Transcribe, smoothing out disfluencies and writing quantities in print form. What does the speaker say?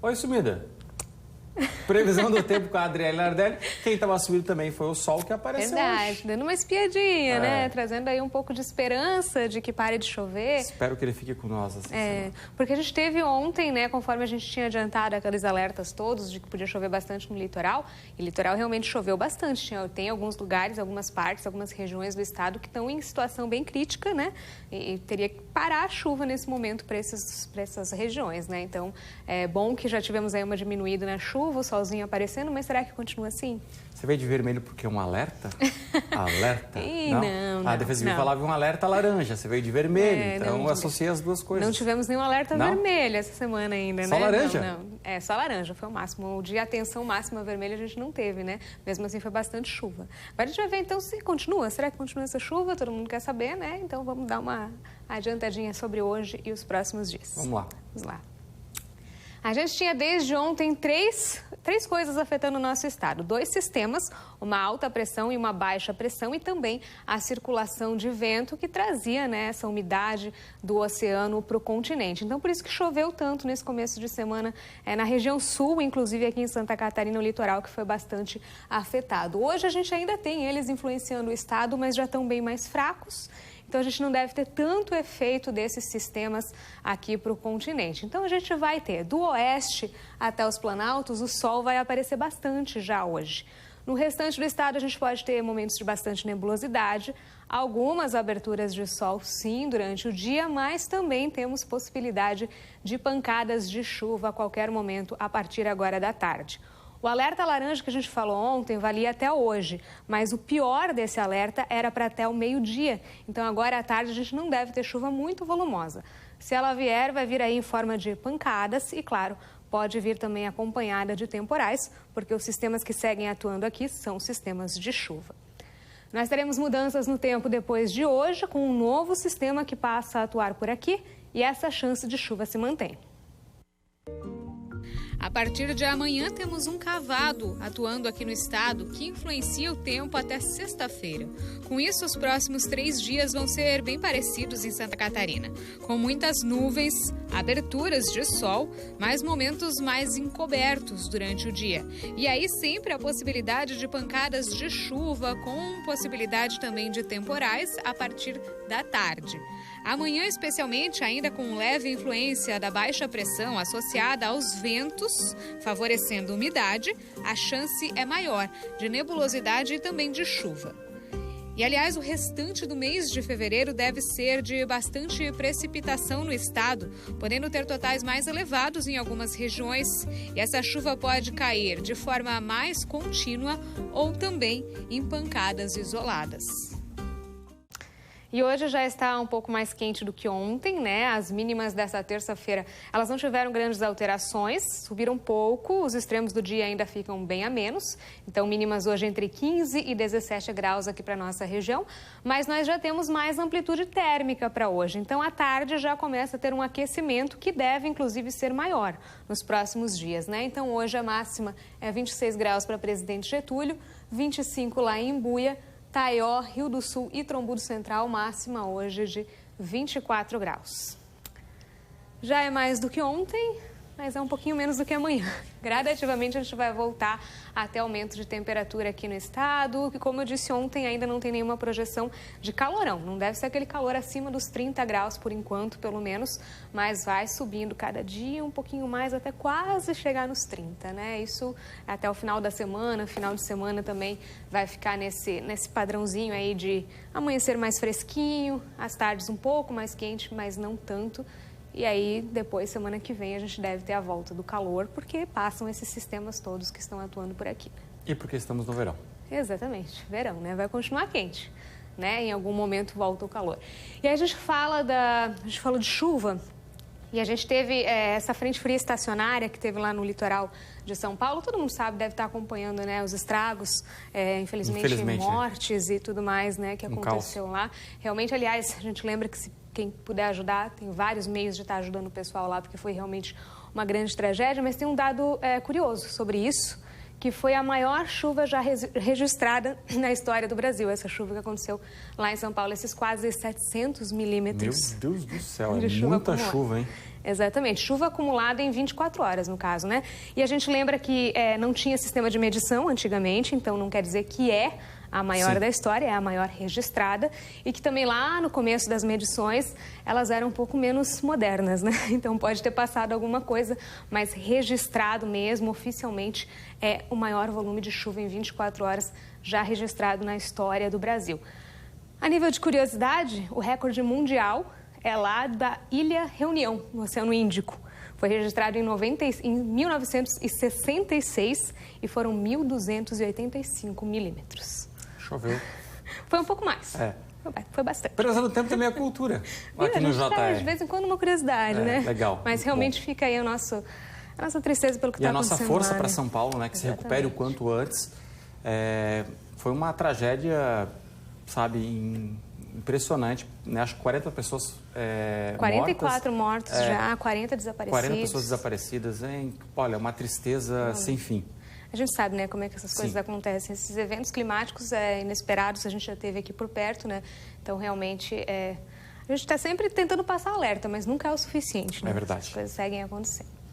Oi, sumida. Previsão do tempo com a Adriele Nardelli. Quem estava subindo também foi o sol que apareceu Verdade, hoje. dando uma espiadinha, né? Trazendo aí um pouco de esperança de que pare de chover. Espero que ele fique com nós essa semana. Porque a gente teve ontem, né, conforme a gente tinha adiantado aqueles alertas todos de que podia chover bastante no litoral, e o litoral realmente choveu bastante. Tem alguns lugares, algumas partes, algumas regiões do estado que estão em situação bem crítica, né? E teria que parar a chuva nesse momento para essas regiões, né? Então, é bom que já tivemos aí uma diminuída na chuva, o solzinho aparecendo, mas será que continua assim? Você veio de vermelho porque é um alerta? Alerta? Não. A Defesa Civil falava um alerta laranja, você veio de vermelho, então eu associei as duas coisas. Não tivemos nenhum alerta vermelho essa semana ainda, né? Só laranja? Não. Só laranja, foi o máximo. O de atenção máxima vermelha a gente não teve, né? Mesmo assim foi bastante chuva. Agora a gente vai ver então se continua. Será que continua essa chuva? Todo mundo quer saber, né? Então vamos dar uma adiantadinha sobre hoje e os próximos dias. Vamos lá. Vamos lá. A gente tinha desde ontem três coisas afetando o nosso estado. 2 sistemas, uma alta pressão e uma baixa pressão e também a circulação de vento que trazia, né, essa umidade do oceano para o continente. Então, por isso que choveu tanto nesse começo de semana na região sul, inclusive aqui em Santa Catarina, o litoral, que foi bastante afetado. Hoje a gente ainda tem eles influenciando o estado, mas já estão bem mais fracos. Então, a gente não deve ter tanto efeito desses sistemas aqui para o continente. Então, a gente vai ter do oeste até os planaltos, o sol vai aparecer bastante já hoje. No restante do estado, a gente pode ter momentos de bastante nebulosidade, algumas aberturas de sol, sim, durante o dia, mas também temos possibilidade de pancadas de chuva a qualquer momento a partir agora da tarde. O alerta laranja que a gente falou ontem valia até hoje, mas o pior desse alerta era para até o meio-dia. Então, agora à tarde, a gente não deve ter chuva muito volumosa. Se ela vier, vai vir aí em forma de pancadas e, claro, pode vir também acompanhada de temporais, porque os sistemas que seguem atuando aqui são sistemas de chuva. Nós teremos mudanças no tempo depois de hoje, com um novo sistema que passa a atuar por aqui e essa chance de chuva se mantém. A partir de amanhã temos um cavado atuando aqui no estado que influencia o tempo até sexta-feira. Com isso, os próximos 3 dias vão ser bem parecidos em Santa Catarina, com muitas nuvens, aberturas de sol, mas momentos mais encobertos durante o dia. E aí sempre a possibilidade de pancadas de chuva, com possibilidade também de temporais a partir da tarde. Amanhã, especialmente, ainda com leve influência da baixa pressão associada aos ventos, favorecendo umidade, a chance é maior de nebulosidade e também de chuva. E, aliás, o restante do mês de fevereiro deve ser de bastante precipitação no estado, podendo ter totais mais elevados em algumas regiões. E essa chuva pode cair de forma mais contínua ou também em pancadas isoladas. E hoje já está um pouco mais quente do que ontem, né? As mínimas dessa terça-feira, elas não tiveram grandes alterações, subiram pouco, os extremos do dia ainda ficam bem a menos. Então, mínimas hoje entre 15 e 17 graus aqui para nossa região, mas nós já temos mais amplitude térmica para hoje. Então, à tarde já começa a ter um aquecimento que deve, inclusive, ser maior nos próximos dias, né? Então, hoje a máxima é 26 graus para Presidente Getúlio, 25 lá em Imbuia, Taió, Rio do Sul e Trombudo Central, máxima hoje de 24 graus. Já é mais do que ontem, mas é um pouquinho menos do que amanhã. Gradativamente a gente vai voltar até aumento de temperatura aqui no estado, que, como eu disse ontem, ainda não tem nenhuma projeção de calorão. Não deve ser aquele calor acima dos 30 graus por enquanto, pelo menos, mas vai subindo cada dia um pouquinho mais até quase chegar nos 30, né? Isso até o final da semana, final de semana também vai ficar nesse padrãozinho aí de amanhecer mais fresquinho, as tardes um pouco mais quente, mas não tanto. E aí, depois, semana que vem, a gente deve ter a volta do calor, porque passam esses sistemas todos que estão atuando por aqui. E porque estamos no verão. Exatamente, verão, né? Vai continuar quente, né? Em algum momento volta o calor. E aí a gente falou de chuva, e a gente teve essa frente fria estacionária que teve lá no litoral de São Paulo. Todo mundo sabe, deve estar acompanhando, né, os estragos, infelizmente, mortes e tudo mais, né, que aconteceu lá. Realmente, aliás, a gente lembra que quem puder ajudar, tem vários meios de estar ajudando o pessoal lá, porque foi realmente uma grande tragédia, mas tem um dado curioso sobre isso, que foi a maior chuva já registrada na história do Brasil, essa chuva que aconteceu lá em São Paulo, esses quase 700 milímetros. Meu Deus do céu, de muita chuva, hein? Exatamente, chuva acumulada em 24 horas, no caso, né? E a gente lembra que não tinha sistema de medição antigamente, então não quer dizer que é a maior da história, é a maior registrada, e que também lá no começo das medições elas eram um pouco menos modernas, né? Então pode ter passado alguma coisa, mas registrado mesmo, oficialmente, é o maior volume de chuva em 24 horas já registrado na história do Brasil. A nível de curiosidade, o recorde mundial é lá da Ilha Reunião, no Oceano Índico. Foi registrado em 1966 e foram 1.285 milímetros. Choveu. Foi um pouco mais. Foi bastante. Previsão do tempo também é cultura. Aqui no JR. De vez em quando uma curiosidade, né? Legal. Mas realmente fica aí a nossa tristeza pelo que está acontecendo. E a nossa força lá, para né? São Paulo, né? Que se recupere o quanto antes. Foi uma tragédia, sabe, impressionante, né? Acho que 40 pessoas 44 mortos já, 40 desaparecidos. 40 pessoas desaparecidas, hein? Olha, uma tristeza sem fim. A gente sabe, né, como é que essas coisas acontecem. Esses eventos climáticos inesperados a gente já teve aqui por perto, né? Então, realmente, a gente está sempre tentando passar alerta, mas nunca é o suficiente, né? É verdade. As coisas seguem acontecendo.